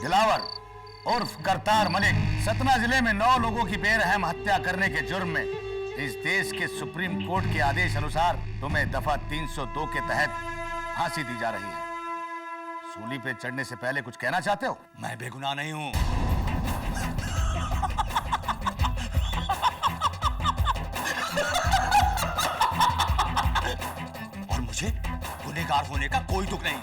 दिलावर उर्फ करतार मलिक सतना जिले में 9 लोगों की बेरहम हत्या करने के जुर्म में इस देश के सुप्रीम कोर्ट के आदेश अनुसार तुम्हें दफा 302 के तहत फांसी दी जा रही है। सूली पे चढ़ने से पहले कुछ कहना चाहते हो? मैं बेगुनाह नहीं हूं। और मुझे गुनहगार होने का कोई दुख नहीं।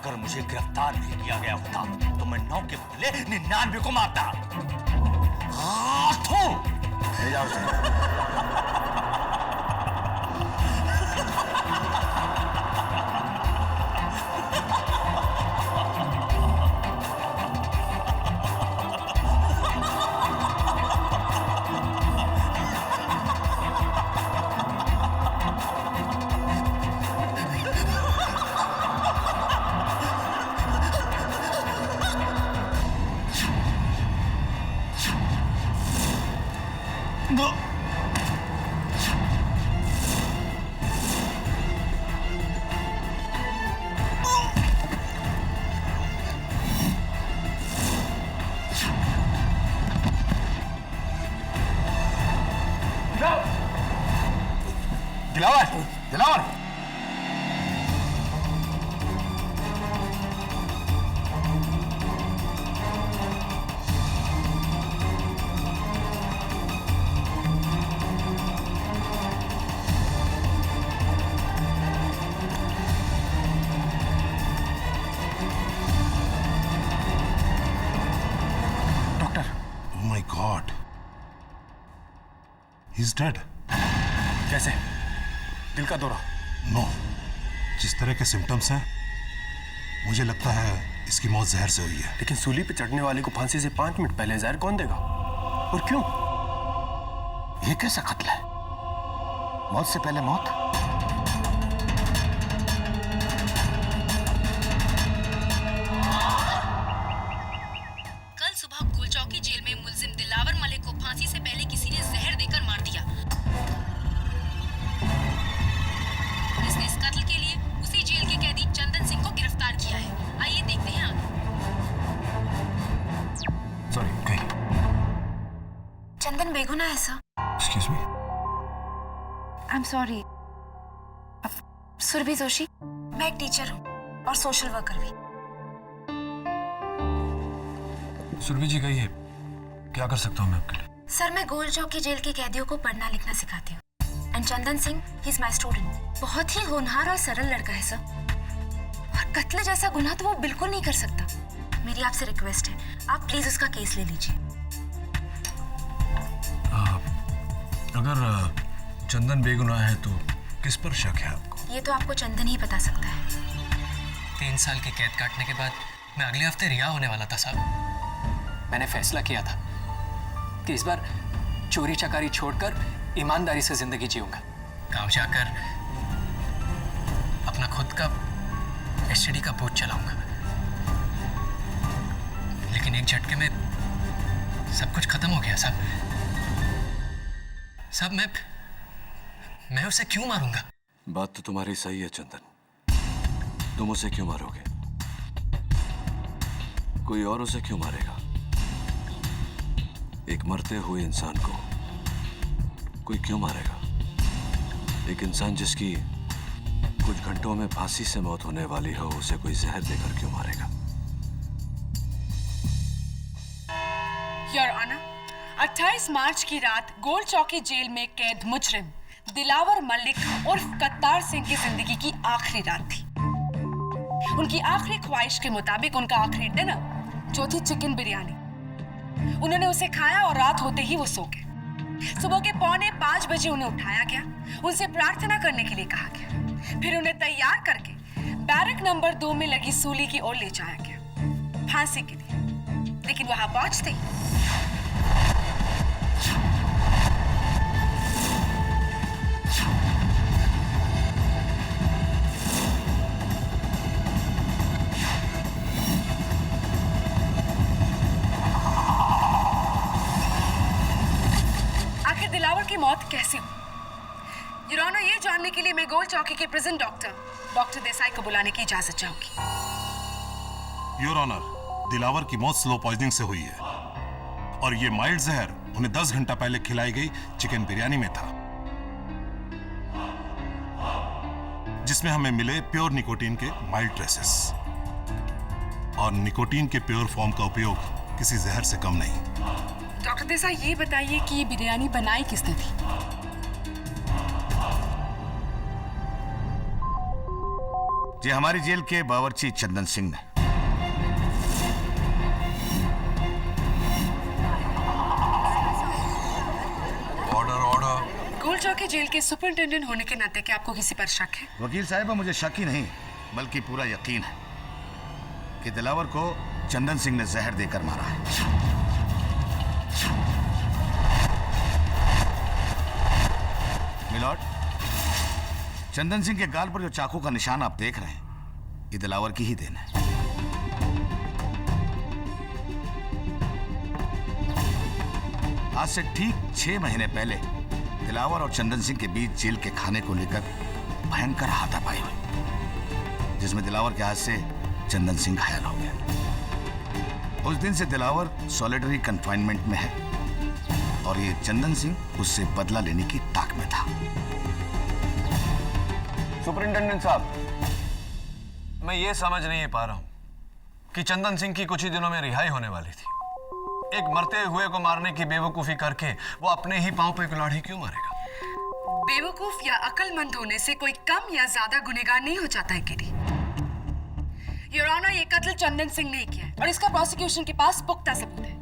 अगर मुझे गिरफ्तार नहीं किया गया होता तो मैं 9 के बदले 99 को मारता। ले जाओ उसे। Dilawar, Dilawar. Doctor, oh my God, he's dead. कैसे? दिल का दौरा? नो, जिस तरह के सिम्टम्स हैं मुझे लगता है इसकी मौत जहर से हुई है। लेकिन सूली पे चढ़ने वाले को फांसी से 5 मिनट पहले जहर कौन देगा और क्यों? ये कैसा कत्ल है? मौत से पहले मौत? कल सुबह गोलचौकी जेल में मुलजिम दिलावर मलिक को फांसी से पहले किसी ने जहर देकर मार दिया। इसने इस कत्ल के लिए उसी जेल के कैदी चंदन सिंह को गिरफ्तार किया है। आइए देखते हैं आगे। सॉरी, कहीं चंदन बेगुनाह है sir. Excuse me. I am sorry. Surabhi Joshi, मैं एक टीचर हूँ और सोशल वर्कर भी। सुरभि जी कहिए, क्या कर सकता हूँ मैं आपके लिए? सर, मैं गोलचौकी जेल के कैदियों को पढ़ना लिखना सिखाती हूँ। And Chandan Singh, he is my student. बहुत ही होनहार और सरल लड़का है सर, और कत्ल जैसा गुनाह तो वो बिल्कुल नहीं कर सकता। मेरी आपसे रिक्वेस्ट है, आप प्लीज उसका केस ले लीजिए। अगर चंदन बेगुनाह है तो किस पर शक है आपको? ये तो आपको चंदन ही बता सकता है। 3 साल की कैद काटने के बाद मैं अगले हफ्ते रिहा होने वाला था साहब। मैंने फैसला किया था कि इस बार चोरी चकारी छोड़कर ईमानदारी से जिंदगी जीऊंगा। गांव जाकर अपना खुद का एसटीडी का बूथ चलाऊंगा। लेकिन एक झटके में सब कुछ खत्म हो गया साहब। साहब, मैं उसे क्यों मारूंगा? बात तो तुम्हारी सही है चंदन, तुम उसे क्यों मारोगे? कोई और उसे क्यों मारेगा? एक मरते हुए इंसान को कोई क्यों मारेगा? एक इंसान जिसकी कुछ घंटों में फांसी से मौत होने वाली हो, उसे कोई जहर देकर क्यों मारेगा? योर ऑनर, 28 मार्च की रात गोलचौकी जेल में कैद मुजरिम दिलावर मलिक उर्फ करतार सिंह की जिंदगी की आखिरी रात थी। उनकी आखिरी ख्वाहिश के मुताबिक उनका आखिरी डिनर जो थी चिकन बिरयानी, उन्होंने उसे खाया और रात होते ही वो सो गए। सुबह के 4:45 बजे उन्हें उठाया गया, उनसे प्रार्थना करने के लिए कहा गया। फिर उन्हें तैयार करके बैरक नंबर 2 में लगी सूली की ओर ले जाया गया फांसी के लिए। लेकिन वहां पहुंचते ही दिलावर की मौत कैसे हुई? योर ऑनर, ये जानने के लिए मैं गोलचौकी के प्रिजन डॉक्टर देसाई को बुलाने की इजाजत चाहूंगी। योर ऑनर, दिलावर की मौत स्लो पॉइजनिंग से हुई है और ये माइल्ड जहर उन्हें 10 घंटा पहले खिलाई गई चिकन बिरयानी में था, जिसमें हमें मिले प्योर निकोटीन के माइल्ड ट्रेसेस। और निकोटीन के प्योर फॉर्म का उपयोग किसी जहर से कम नहीं। डॉक्टर देसाई, ये बताइए कि ये बिरयानी बनाई किसने थी? जी हमारी जेल के बावर्ची चंदन सिंह ने। Order order. गोल्ड चौकी जेल के सुपरिंटेंडेंट होने के नाते क्या आपको किसी पर शक है? वकील साहिबा, मुझे शक ही नहीं बल्कि पूरा यकीन है कि दिलावर को चंदन सिंह ने जहर देकर मारा है। मिलॉर्ड, चंदन सिंह के गाल पर जो चाकू का निशान आप देख रहे हैं, ये दिलावर की ही देन है। आज से ठीक 6 महीने पहले दिलावर और चंदन सिंह के बीच जेल के खाने को लेकर भयंकर हाथापाई हुई, जिसमें दिलावर के हाथ से चंदन सिंह घायल हो गया। उस दिन से दिलावर सॉलिटरी कंफाइनमेंट में है और ये चंदन सिंह उससे बदला लेने की ताक में था। सुपरिंटेंडेंट साहब, मैं ये समझ नहीं पा रहा हूं कि चंदन सिंह की कुछ ही दिनों में रिहाई होने वाली थी। एक मरते हुए को मारने की बेवकूफी करके वो अपने ही पांव पे कुल्हाड़ी क्यों मारेगा? बेवकूफ या अक्लमंद होने से कोई कम या ज्यादा गुनहगार नहीं हो जाता है केडी। योर ऑनर, ये कत्ल चंदन सिंह ने किया है और इसका प्रोसिक्यूशन के पास पुख्ता सबूत है।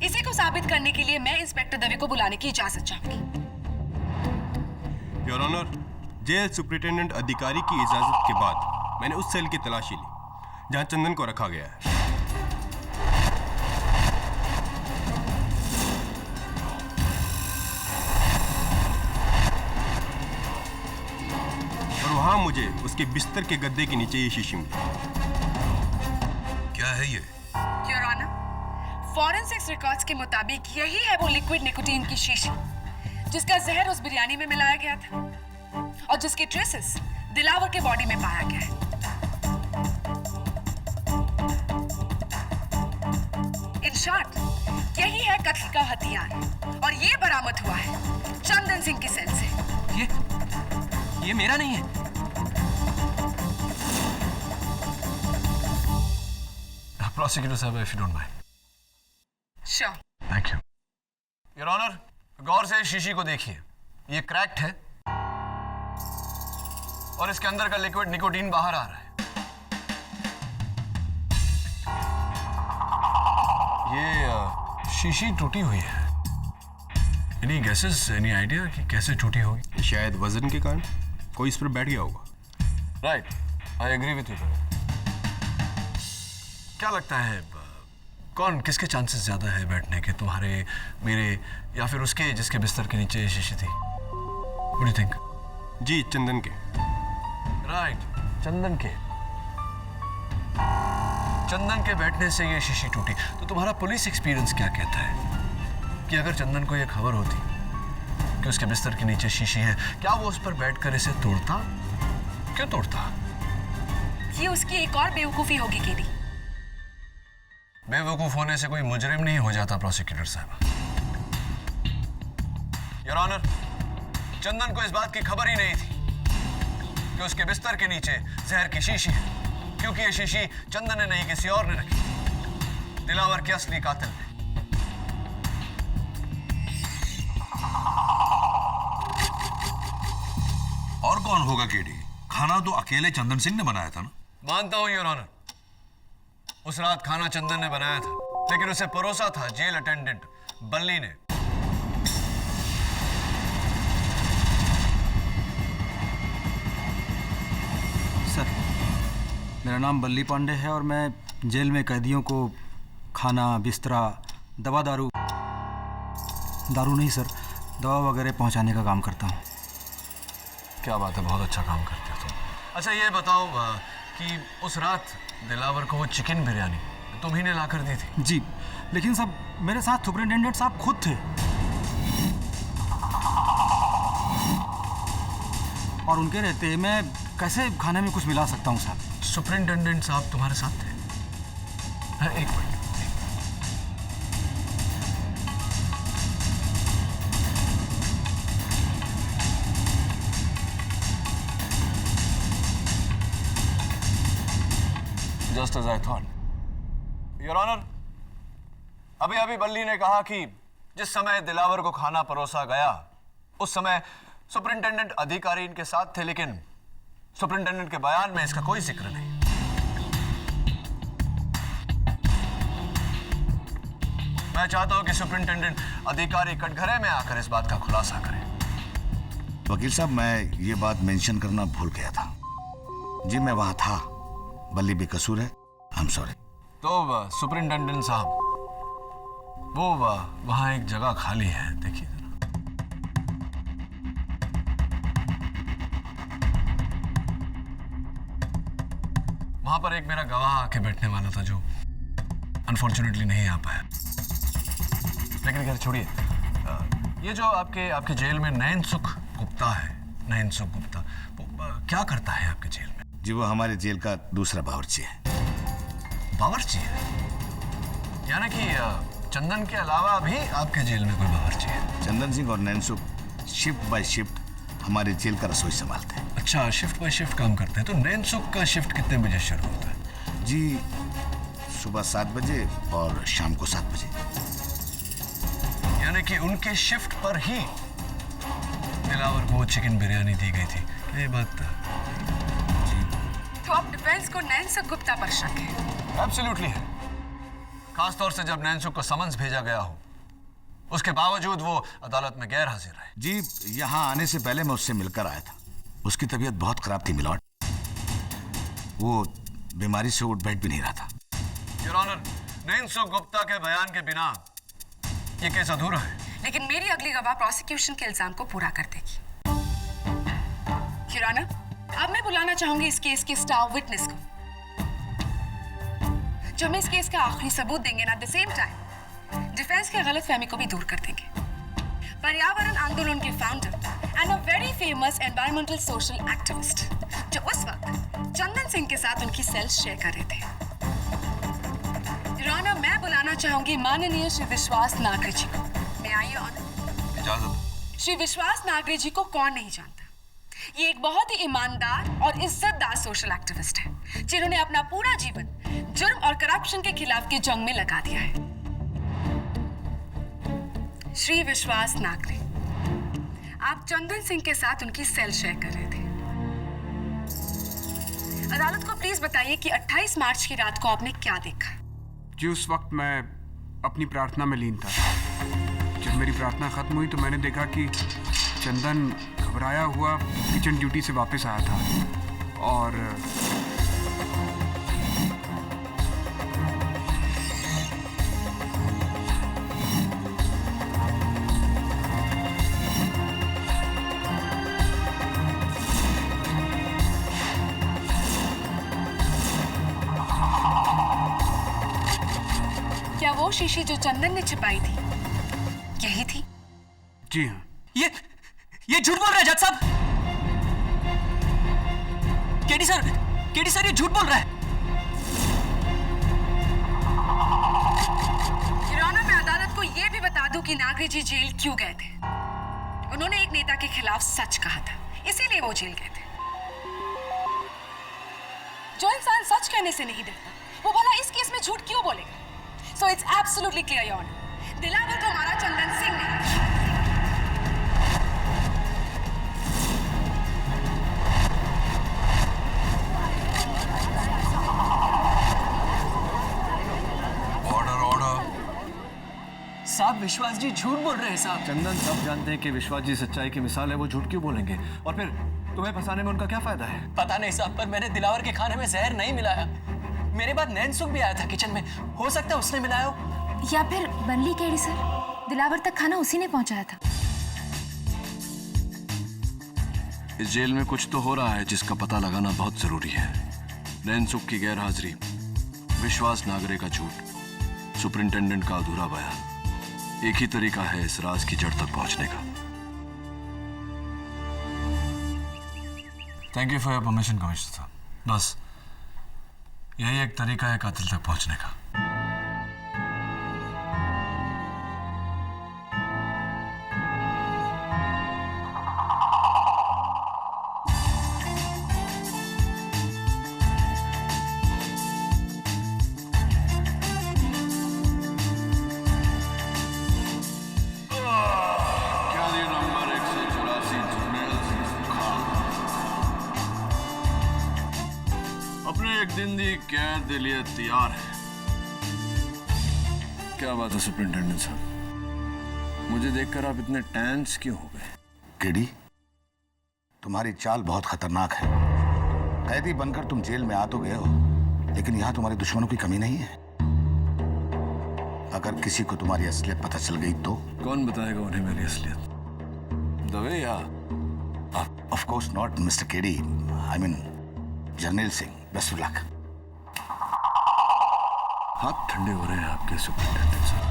इसी को साबित करने के लिए मैं इंस्पेक्टर दवे को बुलाने की इजाजत चाहूंगी। योर ऑनर, जेल सुपरिटेंडेंट अधिकारी की इजाजत के बाद मैंने उस सेल की तलाशी ली जहां चंदन को रखा गया है। और वहां मुझे उसके बिस्तर के गद्दे के नीचे ये शीशी मिली। क्या है ये? योर ऑनर, फॉरेंसिक्स रिकॉर्ड्स के मुताबिक यही है वो लिक्विड निकोटीन की शीशी जिसका जहर उस बिरयानी में मिलाया गया था और जिसके ट्रेसेस दिलावर के बॉडी में पाया गया है। इन शॉर्ट, यही है कत्ल का हथियार और ये बरामद हुआ है चंदन सिंह की सेल से। ये मेरा नहीं है। प्रोसिक्यूटर साहब, if you don't mind. Sure. Thank you. Your honour, गौर से इस शीशी को देखिए। ये क्रैक्ड है और इसके अंदर का लिक्विड निकोटीन बाहर आ रहा है। ये शीशी टूटी हुई है। एनी गेसेस, एनी आइडिया कि कैसे टूटी होगी? शायद वजन के कारण कोई इस पर बैठ गया होगा। Right, I agree with you. क्या लगता है कौन, किसके चांसेस ज्यादा है बैठने के, तुम्हारे, मेरे या फिर उसके जिसके बिस्तर के नीचे ये शीशी थी? What do you think? जी, चंदन के। राइट, चंदन के। चंदन के बैठने से ये शीशी टूटी। तो तुम्हारा पुलिस एक्सपीरियंस क्या कहता है कि अगर चंदन को ये खबर होती कि उसके बिस्तर के नीचे शीशी है, क्या वो उस पर बैठकर इसे तोड़ता? क्यों तोड़ता? ये उसकी एक और बेवकूफी होगी केडी। बेवकूफ होने से कोई मुजरिम नहीं हो जाता प्रोसिक्यूटर साहब। योर ऑनर, चंदन को इस बात की खबर ही नहीं थी कि उसके बिस्तर के नीचे जहर की शीशी है, क्योंकि ये शीशी चंदन ने नहीं किसी और ने रखी, दिलावर के असली कातिल ने। और कौन होगा केडी? खाना तो अकेले चंदन सिंह ने बनाया था ना? मानता हूं योर ऑनर, उस रात खाना चंदन ने बनाया था, लेकिन उसे परोसा था जेल अटेंडेंट बल्ली ने। सर, मेरा नाम बल्ली पांडे है और मैं जेल में कैदियों को खाना, बिस्तरा, दवा दारू नहीं सर, दवा वगैरह पहुंचाने का काम करता हूं। क्या बात है, बहुत अच्छा काम करते हो तुम। अच्छा ये बताओ कि उस रात दिलावर को वो चिकन बिरयानी तुम्ही ने लाकर दी थी? जी, लेकिन साहब मेरे साथ सुपरिटेंडेंट साहब खुद थे और उनके रहते मैं कैसे खाने में कुछ मिला सकता हूं साहब? सुपरिटेंडेंट साहब तुम्हारे साथ थे? एक minute. Just as I thought, your honour, अभी अभी बल्ली ने कहा कि जिस समय दिलावर को खाना परोसा गया उस समय सुपरिंटेंडेंट अधिकारी इनके साथ थे, लेकिन सुपरिंटेंडेंट के बयान में इसका कोई जिक्र नहीं। मैं चाहता हूं कि सुपरिंटेंडेंट अधिकारी कटघरे में आकर इस बात का खुलासा करें। वकील साहब, मैं ये बात मेंशन करना भूल गया था। जी मैं वहां था, बल्ली बेकसूर है, आई एम सॉरी। तो सुपरिंटेंडेंट साहब, वो वहां एक जगह खाली है, देखिए जरा। वहां पर एक मेरा गवाह आके बैठने वाला था जो अनफॉर्चुनेटली नहीं आ पाया। लेकिन खैर छोड़िए, ये जो आपके जेल में नयन सुख गुप्ता है, नयन सुख गुप्ता, वो क्या करता है आपके जेल में? जी वो हमारे जेल का दूसरा बावर्ची है। बावर्ची है? यानी कि चंदन के अलावा भी आपके जेल में कोई बावर्ची है? चंदन सिंह और नैन सुख शिफ्ट बाय शिफ्ट हमारे जेल का रसोई संभालते हैं। अच्छा, शिफ्ट बाय शिफ्ट काम करते हैं। तो नैन सुख का शिफ्ट कितने बजे शुरू होता है? जी सुबह 7 बजे और शाम को 7 बजे। यानी कि उनके शिफ्ट पर ही दिलावर को चिकन बिरयानी दी गई थी, ये बात? तो अब डिफेंस को नैन सुख गुप्ता पर शक है? एब्सोल्युटली है, खासतौर से जब नैन सुख को समन्स भेजा गया हो, उसके बावजूद वो अदालत में गैर हाजिर है। जी यहाँ आने से पहले मैं उससे मिलकर आया था। उसकी तबीयत बहुत खराब थी मिलॉर्ड, वो बीमारी से उठ बैठ भी नहीं रहा था। योर ऑनर, नैन सुख गुप्ता के बयान के बिना ये केस अधूरा है। लेकिन मेरी अगली गवाह प्रोसिक्यूशन के इल्जाम को पूरा कर देगी। योर ऑनर, अब मैं बुलाना चाहूंगी इस केस के स्टार विटनेस को, जो हमें इस केस का आखिरी सबूत देंगे, at the same time defence की गलतफहमी को भी दूर कर देंगे। पर्यावरण आंदोलन के founder and a very famous environmental social activist, जो उस वक्त चंदन सिंह के साथ उनकी सेल शेयर कर रहे थे। योर ऑनर, मैं बुलाना चाहूंगी माननीय श्री विश्वास नागरे जी को। मैं आई ऑनर। इजाजत। श्री विश्वास नागरे जी को कौन नहीं जानता? ये एक बहुत ही ईमानदार और इज्जतदार सोशल एक्टिविस्ट है, जिन्होंने अपना पूरा जीवन जुर्म और करप्शन के खिलाफ की जंग में लगा दिया है। श्री विश्वास नागरे, आप चंदन सिंह के साथ उनकी सेल शेयर कर रहे थे। अदालत को प्लीज बताइए कि 28 मार्च की रात को आपने क्या देखा? जी उस वक्त मैं अपनी प्रार्थना में लीन था। जब मेरी प्रार्थना खत्म हुई तो मैंने देखा कि चंदन घबराया हुआ किचन ड्यूटी से वापस आया था और क्या वो शीशी जो चंदन ने छिपाई थी यही थी? जी हाँ। ये झूठ बोल रहा है जज साहब। केडी सर ये झूठ बोल रहा है। योर ऑनर, मैं अदालत को यह भी बता दूं कि नागरे जी जेल क्यों गए थे। उन्होंने एक नेता के खिलाफ सच कहा था, इसीलिए वो जेल गए थे। जो इंसान सच कहने से नहीं डरता, वो भला इस केस में झूठ क्यों बोलेगा? So it's absolutely clear, Your Honor. Dilawar को मारा चंदन सिंह ने। साहब विश्वास जी झूठ बोल रहे हैं साहब। चंदन सब जानते हैं कि विश्वास जी सच्चाई की मिसाल है, वो झूठ क्यों बोलेंगे? और फिर तुम्हें फंसाने में उनका क्या फायदा है? पता नहीं साहब, पर मैंने दिलावर के खाने में जहर नहीं मिलाया। मेरे बाद नैन सुख भी आया था किचन में, हो सकता है उसने मिलाया हो। या फिर बल्ली केडी सर, दिलावर तक खाना उसी ने पहुंचाया था। इस जेल में कुछ तो हो रहा है जिसका पता लगाना बहुत जरूरी है। नैन सुख की गैर हाजिरी, विश्वास नागरे का झूठ, सुपरिंटेंडेंट का अधूरा बयान, एक ही तरीका है इस राज की जड़ तक पहुंचने का। Thank you for your permission commissioner साहब। बस यही एक तरीका है कातिल तक पहुंचने का। कैद के लिए तैयार है। क्या बात है सुपरिंटेंडेंट साहब, मुझे देखकर आप इतने टेंस क्यों हो गए? केडी, तुम्हारी चाल बहुत खतरनाक है। कैदी बनकर तुम जेल में आ तो गए हो, लेकिन यहां तुम्हारे दुश्मनों की कमी नहीं है। अगर किसी को तुम्हारी असलियत पता चल गई तो? कौन बताएगा उन्हें मेरी असलियत? दवे या? Of course not mister KD, I mean Jarnail Singh. Best of luck. हाथ ठंडे हो रहे हैं आपके सुपरिंटेंडेंट साहब।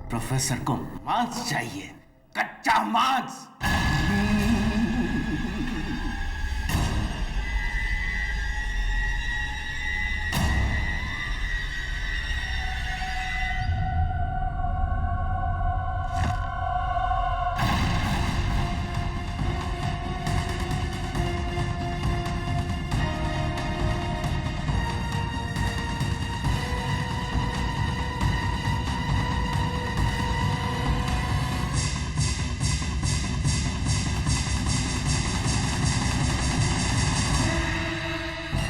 प्रोफेसर को मांस चाहिए, कच्चा मांस।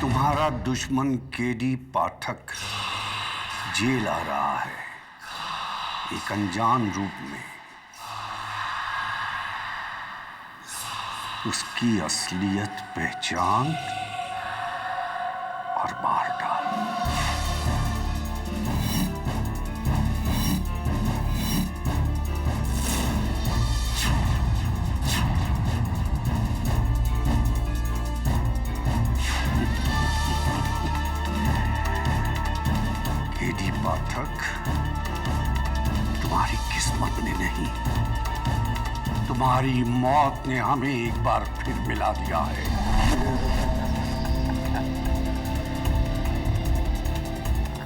तुम्हारा दुश्मन केडी पाठक जेल आ रहा है, एक अनजान रूप में। उसकी असलियत पहचान और मार डाल। केडी पाठक, तुम्हारी किस्मत ने नहीं, तुम्हारी मौत ने हमें एक बार फिर मिला दिया है।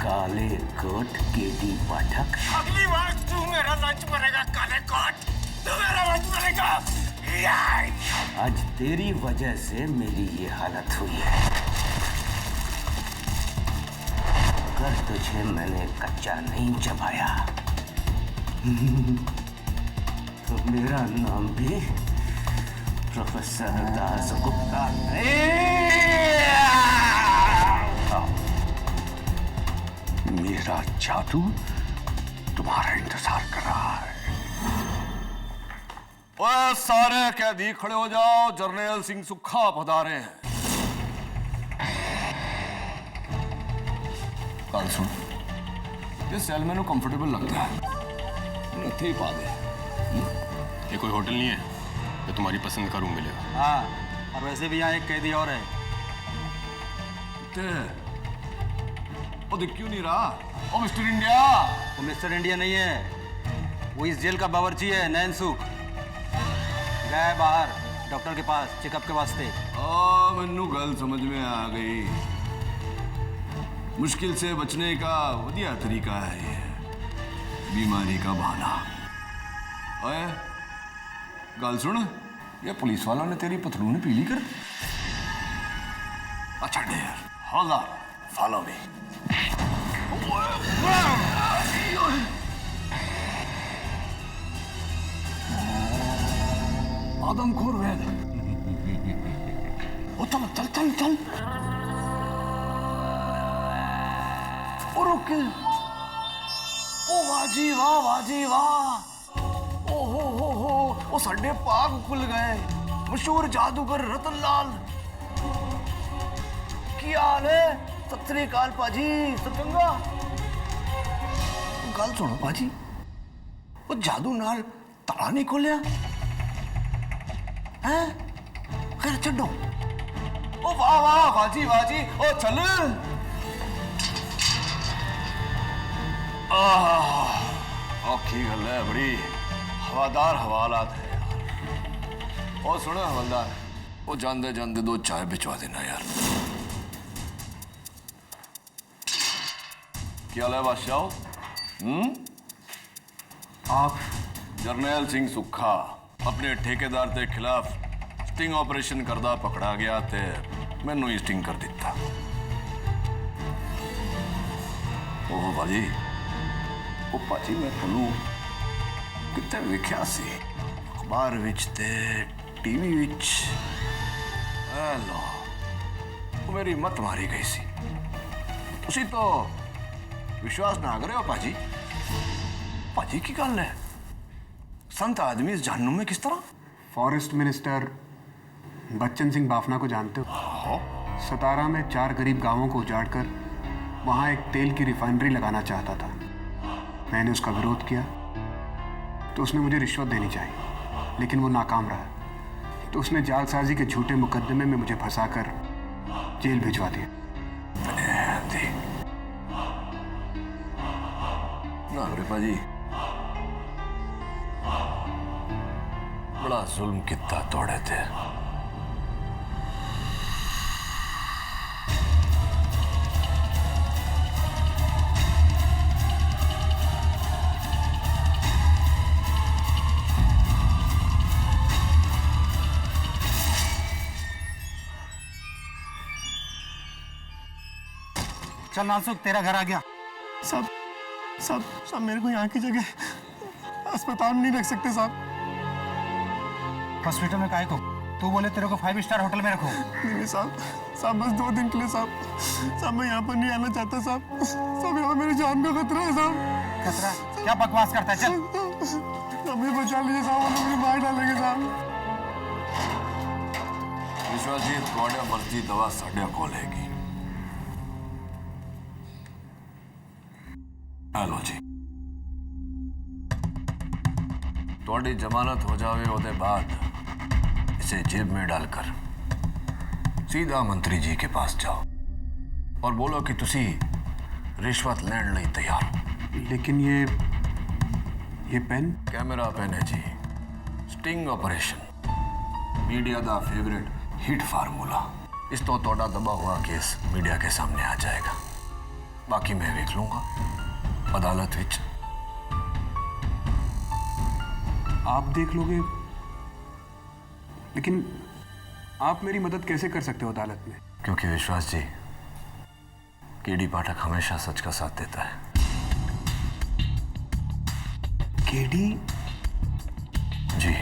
काले कोट केडी पाठक, अगली बार तू मेरा लंच मरेगा। काले कोट, तू मेरा लंच मरेगा। आज तेरी वजह से मेरी ये हालत हुई है। अगर तुझे मैंने कच्चा नहीं चबाया तो मेरा नाम भी प्रोफेसर दास गुप्ता नहीं। मेरा जादू तुम्हारा इंतजार कर रहा है। ओए सारे कैदी खड़े हो जाओ, जर्नैल सिंह सुक्खा पधारे हैं। काल सुन, ये सेल में कंफर्टेबल लगता है, इतने ही पा दे। ये कोई होटल नहीं है, ये तुम्हारी पसंद का रूम मिलेगा। हाँ, और वैसे भी यहाँ एक कैदी और है। वो दिख क्यों नहीं रहा? ओ मिस्टर इंडिया। वो मिस्टर इंडिया नहीं है, वो इस जेल का बावर्ची है, नैन सुख। गया है बाहर डॉक्टर के पास चेकअप के वास्ते। मैनू गल समझ में आ गई। मुश्किल से बचने का बढ़िया तरीका है ये, बीमारी का बहाना। ओए गल सुन, ये पुलिस वालों ने तेरी पथलून पीली कर दी। अच्छा there, hold on, follow me. आदमखोर वैद, ओ चल चल चल चल। ओ रुक, ओ वाजी वाह, वाजी वाह। ओ साडे पाग खुल गए। मशहूर जादूगर रतन लाल, की हाल है? सत श्री अकाल पाजी, सब चंगा? गल सुनो पाजी, वो जादू नाल ताला नहीं खोलिया है? खैर छो। ओ वाह वाह बाजी बाजी, ओ चल। औखी गल है बड़ी, हवादार हवालात है यार। ओ सुनो हवलदार, वो जाते जाते 2 चाय भिजवा देना यार। क्या हाल है बादशाह? आप जरनैल सिंह सुखा अपने ठेकेदार के खिलाफ स्टिंग ऑपरेशन करदा पकड़ा गया ते मैनू ही स्टिंग कर दिता। ओह भाजी, ओ भाजी मैं तुहानू किते वेख्या सी, अखबार विच ते टीवी विच। लो, वो मेरी मत मारी गई सी। तुसी तो विश्वास ना करे हो भाजी। भाजी की गल है? संत आदमी इस जहन्नुम में किस तरह? फॉरेस्ट मिनिस्टर बच्चन सिंह बाफना को जानते हो? सतारा में 4 गरीब गांवों को उजाड़कर वहां एक तेल की रिफाइनरी लगाना चाहता था। मैंने उसका विरोध किया तो उसने मुझे रिश्वत देनी चाहिए, लेकिन वो नाकाम रहा। तो उसने जालसाजी के झूठे मुकदमे में मुझे फंसाकर जेल भिजवा दिया। नागरिका जी, बड़ा जुल्म कितना तोड़े थे। चल नासुक, तेरा घर आ गया। साहब साहब साहब, मेरे को यहाँ की जगह अस्पताल में नहीं रख सकते साहब। हॉस्पिटल में काहे को? तू बोले तेरे को 5 स्टार होटल में रखो। नहीं साहब, साहब बस 2 दिन के लिए साहब। साहब मैं यहाँ पर नहीं आना चाहता साहब। साहब यहाँ मेरी जान का खतरा है साहब। खतरा? क्या बकवास करता है? चल हमें बचा लीजिए साहब, वो मुझे मार डालेंगे साहब। विश्वास जी, थोड़ा मर्जी दवा साढ़े को लेगी। हेलो जी, थोड़ी जमानत हो जावे उसके बाद इसे जेब में डालकर सीधा मंत्री जी के पास जाओ और बोलो कि तुसी रिश्वत लेने लई तैयार हो। लेकिन ये पेन? कैमरा पेन है जी। स्टिंग ऑपरेशन मीडिया दा फेवरेट हिट फार्मूला। इस तो थोड़ा दबा हुआ केस मीडिया के सामने आ जाएगा। बाकी मैं देख लूंगा अदालत विच। आप देख लोगे, लेकिन आप मेरी मदद कैसे कर सकते हो अदालत में? क्योंकि विश्वास जी, केडी पाठक हमेशा सच का साथ देता है। केडी? जी,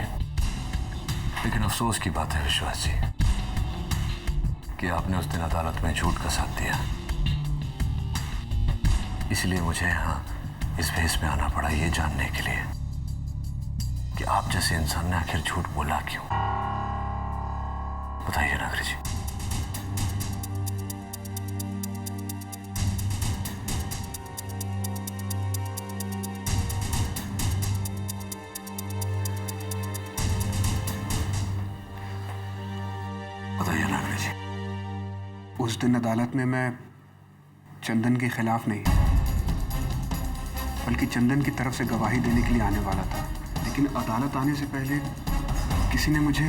लेकिन अफसोस की बात है विश्वास जी कि आपने उस दिन अदालत में झूठ का साथ दिया। इसलिए मुझे यहाँ इस भेस में आना पड़ा, ये जानने के लिए कि आप जैसे इंसान ने आखिर झूठ बोला क्यों। बताइए नागरी जी। बताइए नागरी जी। उस दिन अदालत में मैं चंदन के खिलाफ नहीं, बल्कि चंदन की तरफ से गवाही देने के लिए आने वाला था। लेकिन अदालत आने से पहले किसी ने मुझे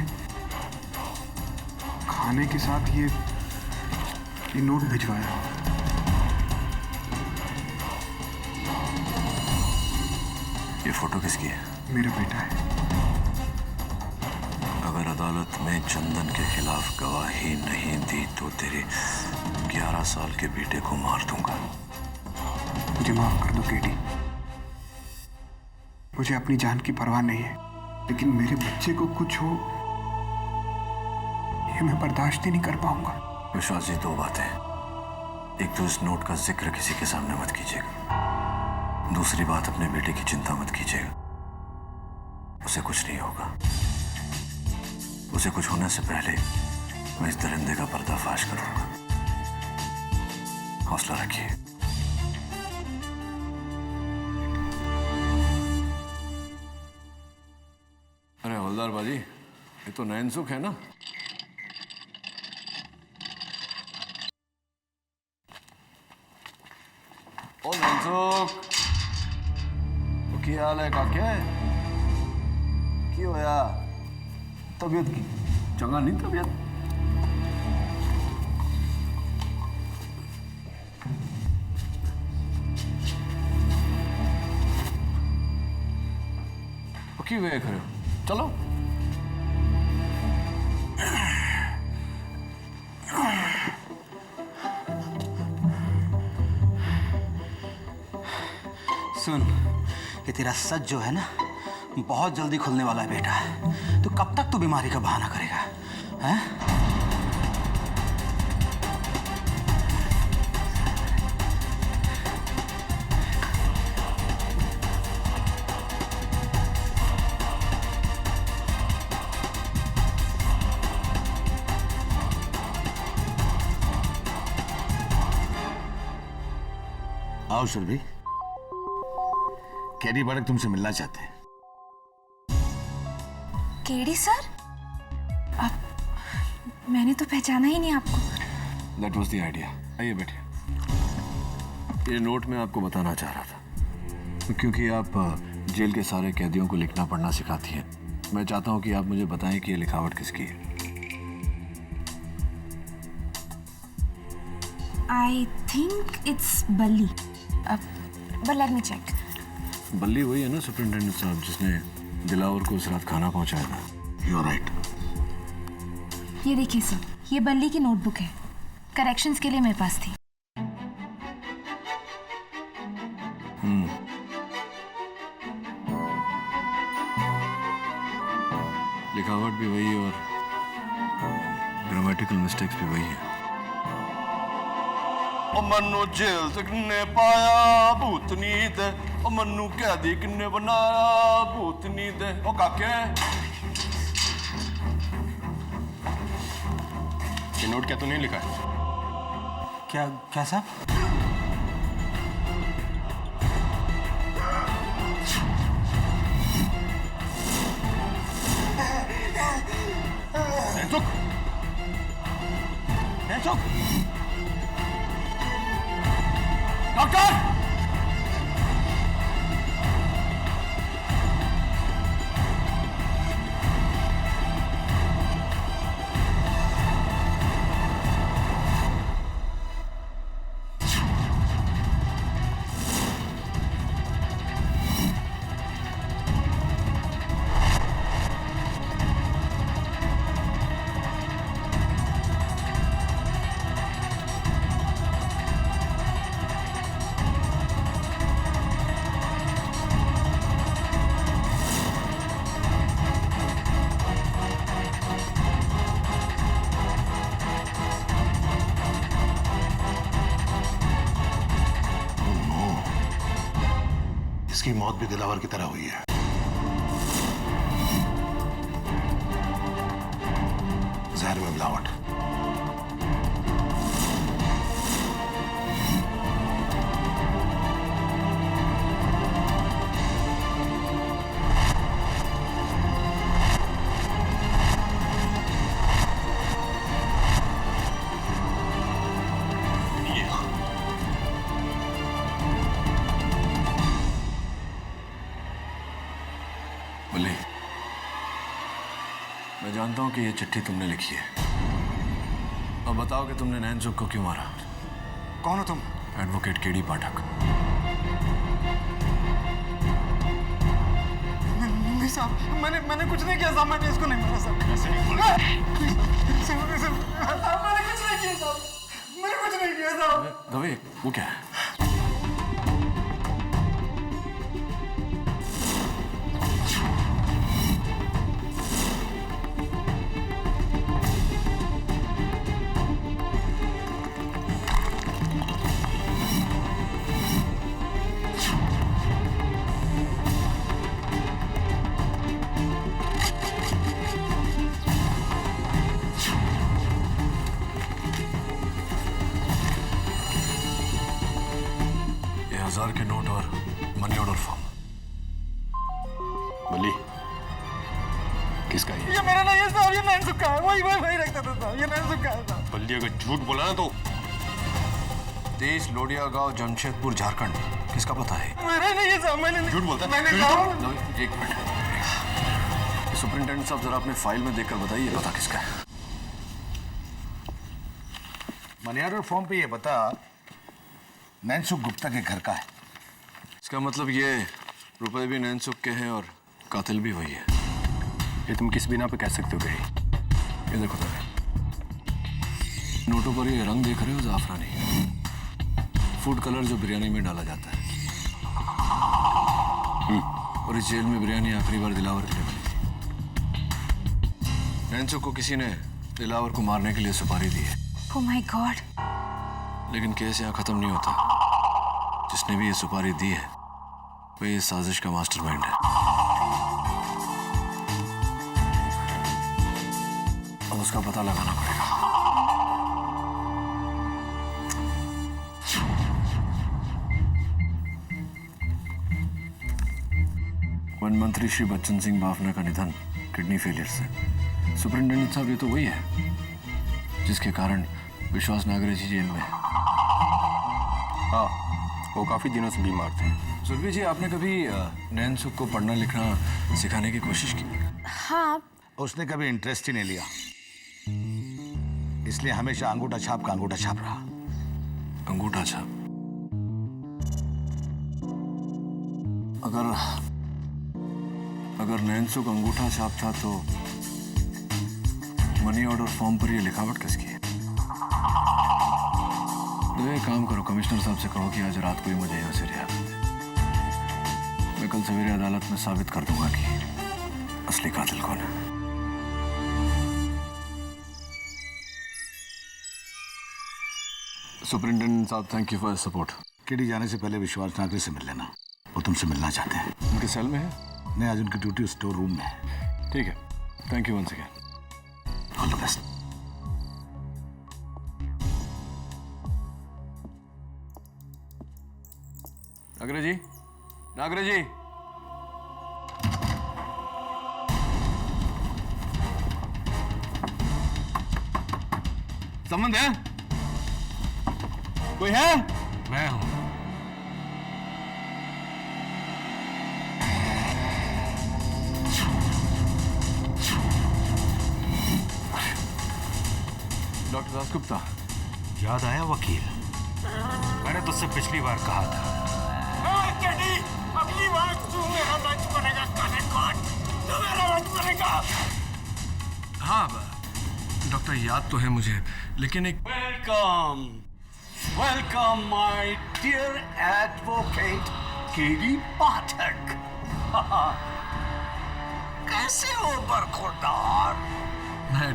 खाने के साथ ये नोट भिजवाया। ये फोटो किसकी है? मेरा बेटा है। अगर अदालत में चंदन के खिलाफ गवाही नहीं दी तो तेरे 11 साल के बेटे को मार दूंगा। मुझे माफ कर दो केडी। मुझे अपनी जान की परवाह नहीं है, लेकिन मेरे बच्चे को कुछ हो ये मैं बर्दाश्त ही नहीं कर पाऊंगा। विश्वास जी, 2 बातें। एक तो इस नोट का जिक्र किसी के सामने मत कीजिएगा। दूसरी बात, अपने बेटे की चिंता मत कीजिएगा। उसे कुछ नहीं होगा। उसे कुछ होने से पहले मैं इस दरिंदे का पर्दाफाश करूंगा। हौसला रखिए। अरे हवलदार बाजी, ये तो नैनसुख है ना? ओ नैनसुख, क्या हाल है काके? क्यों होया? तबीयत की चंगा नहीं तबीयत? क्यों देख रहे हो? चलो। सुन, ये तेरा सच जो है ना, बहुत जल्दी खुलने वाला है बेटा। तो कब तक तू बीमारी का बहाना करेगा? हैं? आओ सुरभि, केडी बड़क तुमसे मिलना चाहते हैं। KD sir? मैंने तो पहचाना ही नहीं आपको। That was the idea। आइए बैठिए। ये नोट मैं आपको बताना चाह रहा था, क्योंकि आप जेल के सारे कैदियों को लिखना पढ़ना सिखाती हैं। मैं चाहता हूं कि आप मुझे बताएं कि ये लिखावट किसकी है। I think it's बल्ली। But let me check। बल्ली वही है ना सुपरिटेंडेंट साहब, जिसने दिलावर को उस रात खाना पहुंचाया था। You are right। ये देखिए सर, ये बल्ली की नोटबुक है। करेक्शंस के लिए मेरे पास थी। लिखावट भी वही और ग्रामेटिकल मिस्टेक्स भी वही है। ओ मनु जेल से किन्ने पाया भूतनी दे, ओ मनु कैदी किन्ने बनाया भूतनी दे। ओ काके, ये नोट क्या तूने लिखा है? क्या क्या साहब? डॉक्टर! इसकी मौत भी दिलावर की तरह हुई है। जहर में मिलावट। मैं जानता हूं कि ये चिट्ठी तुमने लिखी है। अब बताओ कि तुमने नैनसुख को क्यों मारा? कौन हो तुम? एडवोकेट केडी पाठक। नहीं साहब, मैंने कुछ नहीं किया साहब। मैंने इसको नहीं मारा साहब। ऐसे नहीं बोल। मैंने कुछ नहीं किया साहब। मैंने कुछ नहीं किया साहब। दवे, वो क्या है? बल्ली, किसका ये मेरा नहीं है साहब, ये नैनसुख का है। वही रखता था साहब, ये नैनसुख का है साहब। बल्ली अगर झूठ बोला ना तो देश लोडिया गांव जमशेदपुर झारखंड, किसका पता है? मेरा नहीं है साहब, मैंने झूठ बोलता है। मैंने साहब एक मिनट, सुपरिंटेंडेंट साहब जरा अपने फाइल में देखकर बताइए पता किसका है। मनी ऑर्डर फॉर्म पे ये बता नैनसुख गुप्ता के घर का है। इसका मतलब ये रुपए भी नैनसुख के हैं और कातिल भी वही है। ये तुम किस बिना पे कह सकते हो गई? ये देखो तो नोटों पर ये रंग देख रहे हो, जाफरानी फूड कलर जो बिरयानी में डाला जाता है। और इस जेल में बिरयानी आखिरी बार दिलावर के लिए बनी थी। नैनसुख को किसी ने दिलावर को मारने के लिए सुपारी दी है। Oh my God! लेकिन केस यहाँ खत्म नहीं होता। जिसने भी ये सुपारी दी है वो ये साजिश का मास्टरमाइंड है। अब उसका पता लगाना पड़ेगा। वन मंत्री श्री बच्चन सिंह बाफना का निधन किडनी फेलियर से। सुपरिंटेंडेंट साहब, ये तो वही है जिसके कारण विश्वास नागरे जी जेल में है। हाँ, वो काफी दिनों से बीमार थे। सुरभि जी, आपने कभी नैनसुख को पढ़ना लिखना सिखाने की कोशिश की? हाँ। उसने कभी इंटरेस्ट ही नहीं लिया, इसलिए हमेशा अंगूठा छाप का अंगूठा छाप रहा। अंगूठा छाप? अगर नैनसुख अंगूठा छाप था तो मनी ऑर्डर फॉर्म पर ये लिखावट किसकी है? तो एक काम करो, कमिश्नर साहब से कहो कि आज रात को ही मुझे यहाँ से रिहा कर दे। मैं कल सवेरे अदालत में साबित कर दूंगा कि असली कातिल कौन है। सुपरिंटेंडेंट साहब, thank you for support. KD जाने से पहले विश्वास नागरे से मिल लेना, वो तुमसे मिलना चाहते हैं। उनके सेल में है? नहीं, आज उनकी ड्यूटी स्टोर रूम में है। ठीक है, thank you once again. All the best. Nagre ji, Nagare जी, संबंध है? कोई है? मैं हूं। डॉक्टर दासगुप्ता। याद आया वकील, मैंने तुझसे पिछली बार कहा था। अगली बार तू मेरा लंच बनेगा काले कोट, तू मेरा लंच बनेगा। हाँ डॉक्टर, याद तो है मुझे, लेकिन एक welcome, welcome my dear advocate KD Pathak. कैसे हो बरखुरदार? मैं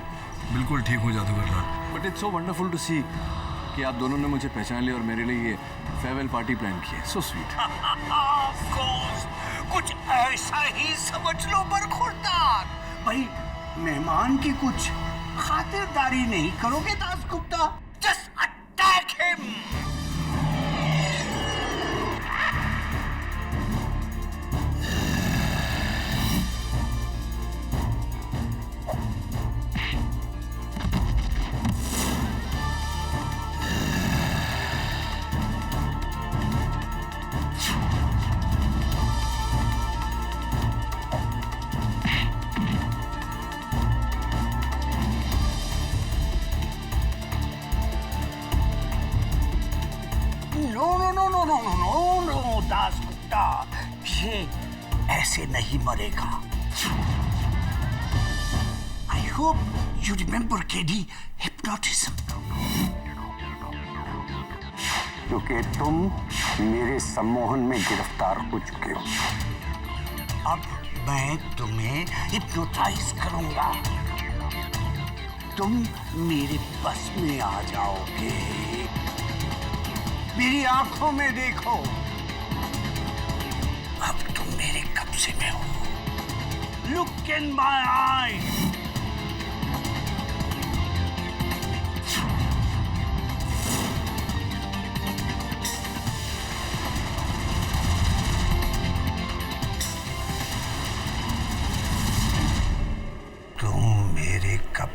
बिल्कुल ठीक हो जादूगर lord, but it's so wonderful to see कि आप दोनों ने मुझे पहचान लिया और मेरे लिए ये फेयरवेल पार्टी प्लान की है। So sweet. ऑफ कोर्स, कुछ ऐसा ही समझ लो बरखुरदार। भाई, मेहमान की कुछ खातिरदारी नहीं करोगे Dasgupta? Just attack him. No Dasgupta, ये ऐसे नहीं मरेगा। I hope you remember KD hypnotism. क्योंकि तुम मेरे सम्मोहन में गिरफ्तार हो चुके हो, अब मैं तुम्हें हिप्नोटाइज करूंगा। तुम मेरे बस में आ जाओगे। मेरी आंखों में देखो, अब तुम मेरे कब्जे में हो। Look in my eyes.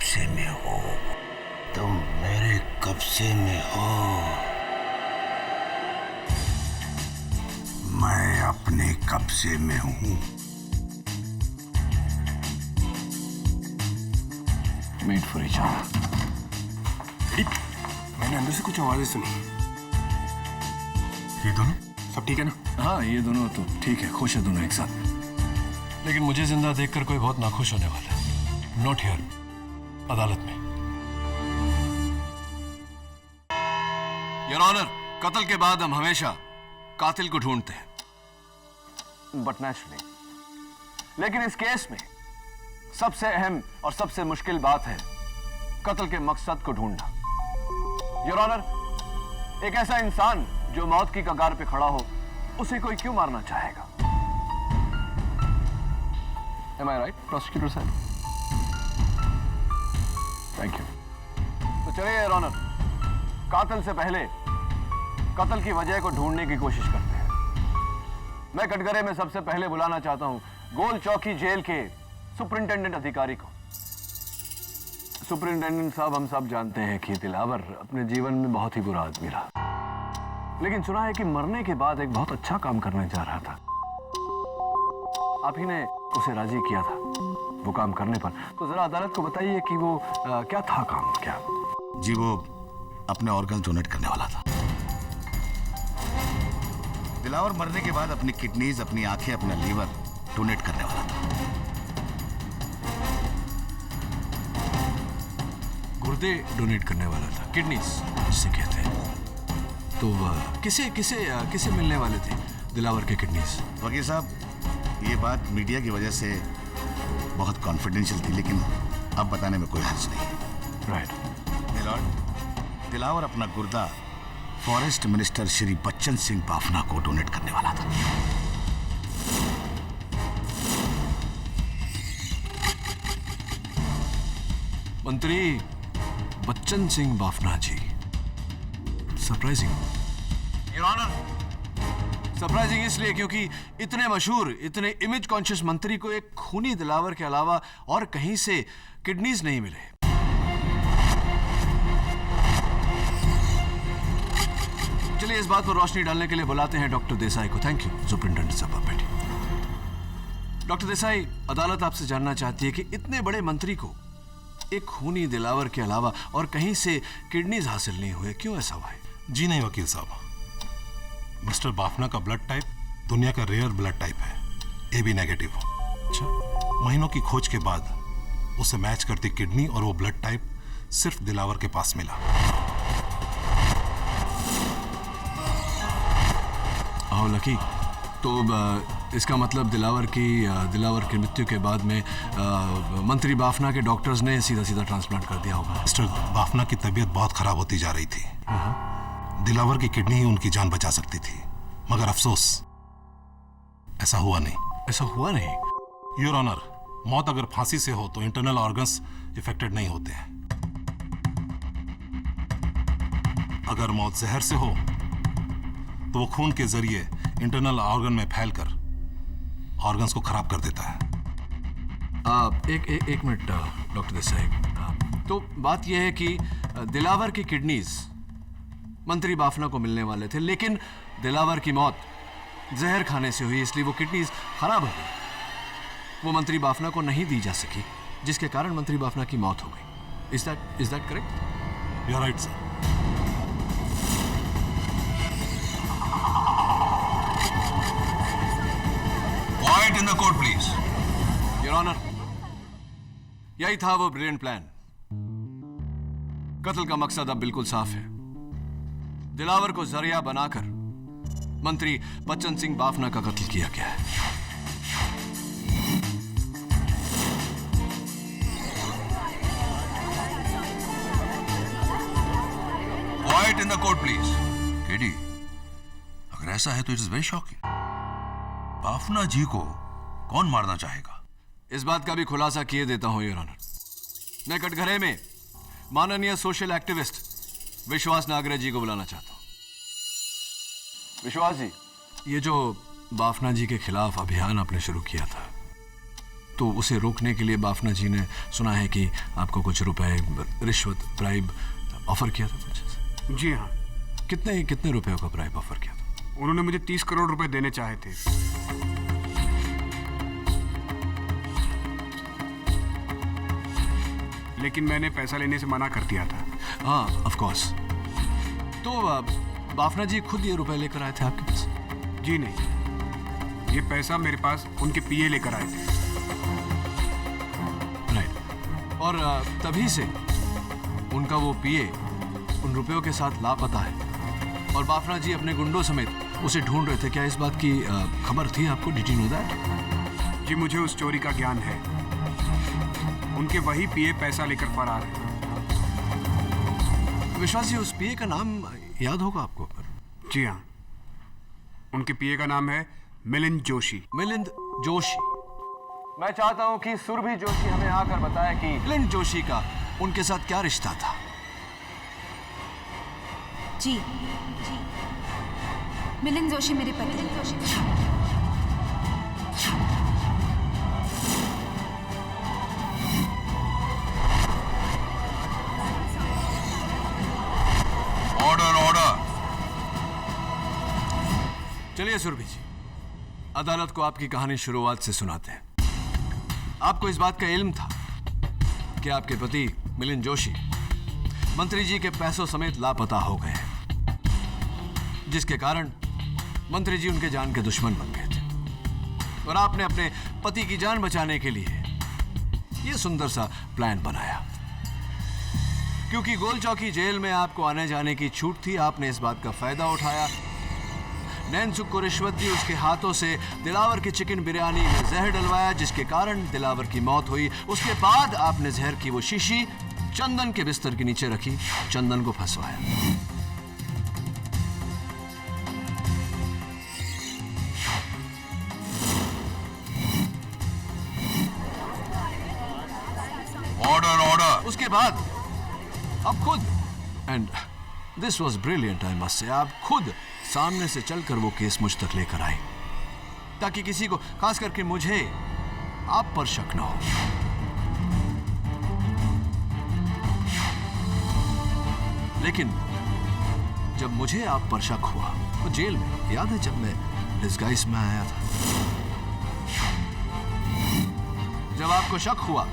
कब्जे में हो, तुम मेरे कब्जे में हो। मैं अपने कब्जे में हूं। Meet for each other. मैंने अंदर से कुछ आवाजें सुनी। ये दोनों सब ठीक है ना? हाँ, ये दोनों तो ठीक है, खुश है दोनों एक साथ। लेकिन मुझे जिंदा देखकर कोई बहुत नाखुश होने वाला है। नॉट हियर, अदालत में। योर ऑनर, कत्ल के बाद हम हमेशा कातिल को ढूंढते हैं, बट नेचुरली। लेकिन इस केस में सबसे अहम और सबसे मुश्किल बात है कत्ल के मकसद को ढूंढना। योर ऑनर, एक ऐसा इंसान जो मौत की कगार पे खड़ा हो, उसे कोई क्यों मारना चाहेगा? Am I right, प्रोसिक्यूटर साहब? Thank you. तो चलिए योर ऑनर, कातिल से पहले कत्ल की वजह को ढूंढने की कोशिश करते हैं। मैं कटघरे में सबसे पहले बुलाना चाहता हूं गोल चौकी जेल के सुपरिंटेंडेंट अधिकारी को। सुपरिंटेंडेंट साहब, हम सब जानते हैं कि दिलावर अपने जीवन में बहुत ही बुरा आदमी रहा, लेकिन सुना है कि मरने के बाद एक बहुत अच्छा काम करने जा रहा था। आप ही ने उसे राजी किया था वो काम करने पर, तो जरा अदालत को बताइए कि वो क्या था काम? क्या जी, वो अपने ऑर्गन डोनेट करने वाला था। दिलावर मरने के बाद अपनी किडनीज, अपनी आंखें, अपना लीवर डोनेट करने वाला था। गुर्दे डोनेट करने वाला था, किडनीज जिसे कहते हैं। तो किसे किसे किसे मिलने वाले थे दिलावर के किडनीज? वकील साहब, ये बात मीडिया की वजह से बहुत कॉन्फिडेंशियल थी, लेकिन अब बताने में कोई हर्ज नहीं। राइट मिलॉर्ड, दिलावर अपना गुर्दा फॉरेस्ट मिनिस्टर श्री बच्चन सिंह बाफना को डोनेट करने वाला था। मंत्री बच्चन सिंह बाफना जी, सरप्राइजिंग। योर ऑनर, सरप्राइजिंग इसलिए क्योंकि इतने मशहूर, इतने इमेज कॉन्शियस मंत्री को एक खूनी दिलावर के अलावा और कहीं से किडनीज नहीं मिले। चलिए इस बात पर रोशनी डालने के लिए बुलाते हैं डॉक्टर देसाई को। थैंक यू सुपरिंटेंडेंट साहब, बैठिए। डॉक्टर देसाई, अदालत आपसे जानना चाहती है कि इतने बड़े मंत्री को एक खूनी दिलावर के अलावा और कहीं से किडनीज हासिल नहीं हुए, क्यों ऐसा हुआ है? जी नहीं वकील साहब, मिस्टर बाफना का ब्लड टाइप दुनिया का रेयर ब्लड टाइप है, AB नेगेटिव। अच्छा। महीनों की खोज के बाद उसे मैच करती किडनी और वो ब्लड टाइप सिर्फ दिलावर के पास मिला। आओ लकी, तो इसका मतलब दिलावर की मृत्यु के बाद में मंत्री बाफना के डॉक्टर्स ने सीधा सीधा ट्रांसप्लांट कर दिया होगा। मिस्टर बाफना की तबीयत बहुत खराब होती जा रही थी। दिलावर की किडनी ही उनकी जान बचा सकती थी, मगर अफसोस ऐसा हुआ नहीं। ऐसा हुआ नहीं? योर ऑनर, मौत अगर फांसी से हो तो इंटरनल ऑर्गन्स इफेक्टेड नहीं होते हैं। अगर मौत जहर से हो तो वो खून के जरिए इंटरनल ऑर्गन में फैलकर ऑर्गन्स को खराब कर देता है। एक मिनट डॉक्टर देसाई, तो बात यह है कि दिलावर की किडनीज मंत्री बाफना को मिलने वाले थे, लेकिन दिलावर की मौत जहर खाने से हुई, इसलिए वो किडनीज खराब हो गई। वो मंत्री बाफना को नहीं दी जा सकी, जिसके कारण मंत्री बाफना की मौत हो गई। Is that correct? You are right sir. Quiet in the court, please. Your honour, यही था वो ब्रिलियंट प्लान। कत्ल का मकसद अब बिल्कुल साफ है। दिलावर को जरिया बनाकर मंत्री बच्चन सिंह बाफना का कत्ल किया गया है। Quiet in the court, please. KD, अगर ऐसा है तो it is very shocking. Bafna ji को कौन मारना चाहेगा? इस बात का भी खुलासा किए देता हूं योर ऑनर। मैं कटघरे में माननीय सोशल एक्टिविस्ट विश्वास नागरे जी को बुलाना चाहता हूं। विश्वास जी, ये जो बाफना जी के खिलाफ अभियान आपने शुरू किया था, तो उसे रोकने के लिए बाफना जी ने सुना है कि आपको कुछ रुपए, रिश्वत, ब्राइब ऑफर किया था कुछ? जी हाँ। कितने रुपए का ब्राइब ऑफर किया था? उन्होंने मुझे 30 करोड़ रुपए देने चाहे थे। लेकिन मैंने पैसा लेने से मना कर दिया था। हाँ, ऑफ कोर्स। तो बाफना जी खुद ये रुपए लेकर आए थे आपके पास? जी नहीं, ये पैसा मेरे पास उनके पीए लेकर आए थे। राइट। और तभी से उनका वो पीए उन रुपयों के साथ लापता है और बाफना जी अपने गुंडों समेत उसे ढूंढ रहे थे। क्या इस बात की खबर थी आपको? Did you know that? जी, मुझे उस चोरी का ज्ञान है। उनके वही पीए पैसा लेकर फरार है। विश्वास जी, उस पीए का नाम याद होगा आपको? जी हाँ, उनके पीए का नाम है मिलिंद जोशी। मिलिंद जोशी। मैं चाहता हूं कि सुरभि जोशी हमें आकर बताए कि मिलिंद जोशी का उनके साथ क्या रिश्ता था? जी, मिलिंद जोशी मेरे पति। ऑर्डर। चलिए सुरभि जी, अदालत को आपकी कहानी शुरुआत से सुनाते हैं। आपको इस बात का इल्म था कि आपके पति मिलिंद जोशी मंत्री जी के पैसों समेत लापता हो गए हैं, जिसके कारण मंत्री जी उनके जान के दुश्मन बन गए थे और आपने अपने पति की जान बचाने के लिए यह सुंदर सा प्लान बनाया। क्योंकि गोल चौकी जेल में आपको आने जाने की छूट थी, आपने इस बात का फायदा उठाया। नैनसुख को रिश्वत दी, उसके हाथों से दिलावर की चिकन बिरयानी में जहर डलवाया, जिसके कारण दिलावर की मौत हुई। उसके बाद आपने जहर की वो शीशी चंदन के बिस्तर के नीचे रखी, चंदन को फंसवाया। ऑर्डर। उसके बाद आप खुद, and this was brilliant I must say, आप खुद सामने से चलकर वो केस मुझ तक लेकर आए ताकि किसी को, खास करके मुझे, आप पर शक ना हो। लेकिन जब मुझे आप पर शक हुआ तो जेल में, याद है जब मैं डिस्गाइज में आया था, जब आपको शक हुआ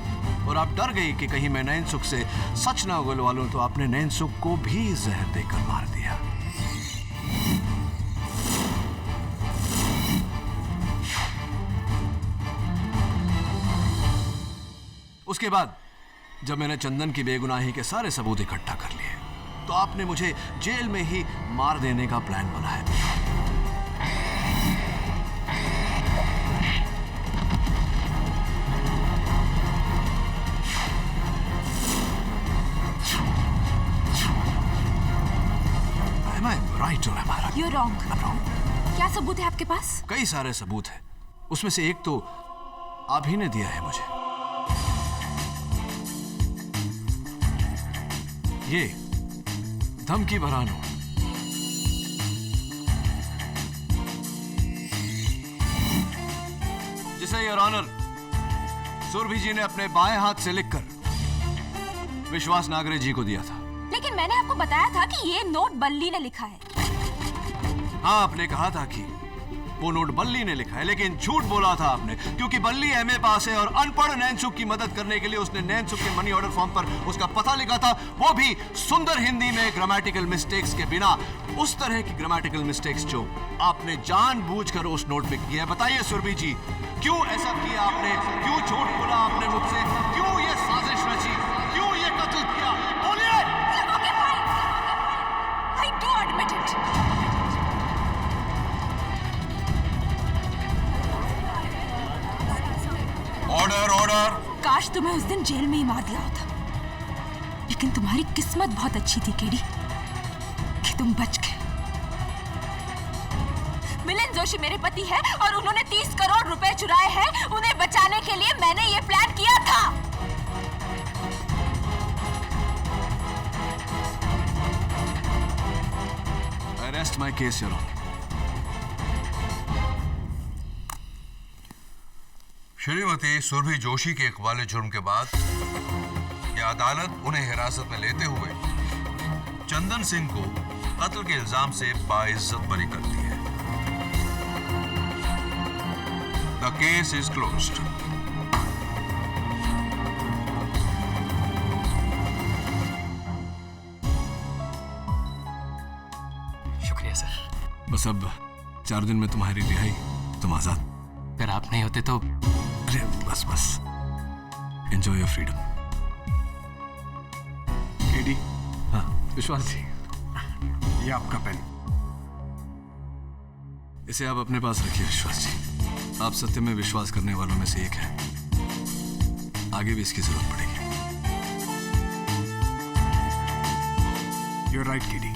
और आप डर गई कि कहीं मैं नैनसुख से सच ना उगलवा लूं, तो आपने नैनसुख को भी जहर देकर मार दिया। उसके बाद जब मैंने चंदन की बेगुनाही के सारे सबूत इकट्ठा कर लिए, तो आपने मुझे जेल में ही मार देने का प्लान बनाया। You're wrong. क्या सबूत है आपके पास? कई सारे सबूत हैं, उसमें से एक तो आप ही ने दिया है मुझे। ये धमकी भरा नोट। जिसे योर ऑनर सुरभि जी ने अपने बाएं हाथ से लिखकर विश्वास नागरे जी को दिया था। लेकिन मैंने आपको बताया था कि ये नोट बल्ली ने लिखा है। हाँ, आपने कहा था कि वो नोट बल्ली ने लिखा है, लेकिन झूठ बोला था आपने, क्योंकि बल्ली एमए पास है और अनपढ़ नैनसुख की मदद करने के लिए उसने नैनसुख के मनी ऑर्डर फॉर्म पर उसका पता लिखा था, वो भी सुंदर हिंदी में ग्रामेटिकल मिस्टेक्स के बिना। उस तरह की ग्रामेटिकल मिस्टेक्स जो आपने जानबूझकर उस नोट में की है। बताइए सुरभि जी, क्यों ऐसा किया आपने? क्यों झूठ बोला आपने मुझसे? क्यों ये साजिश रची? क्यों ये कत्ल किया? बोलिए। I do admit it. Order. काश तुम्हें उस दिन जेल में ही मार दिया होता, लेकिन तुम्हारी किस्मत बहुत अच्छी थी केडी कि तुम बच गए। मिलिंद जोशी मेरे पति है और उन्होंने 30 करोड़ रुपए चुराए हैं। उन्हें बचाने के लिए मैंने ये प्लान किया था। Arrest my case, Your Honor. Shrimati Surabhi Joshi के इकबाल जुर्म के बाद यह अदालत उन्हें हिरासत में लेते हुए चंदन सिंह को कत्ल के इल्जाम से बाइज्जत बरी करती है। The case is closed. शुक्रिया सर। बस अब 4 दिन में तुम्हारी रिहाई, तुम आजाद। अगर आप नहीं होते तो। अरे बस बस, एंजॉय योर फ्रीडम। केडी, हाँ विश्वास जी, ये आपका पेन। इसे आप अपने पास रखिए विश्वास जी। आप सत्य में विश्वास करने वालों में से एक हैं। आगे भी इसकी जरूरत पड़ेगी। You're right, KD.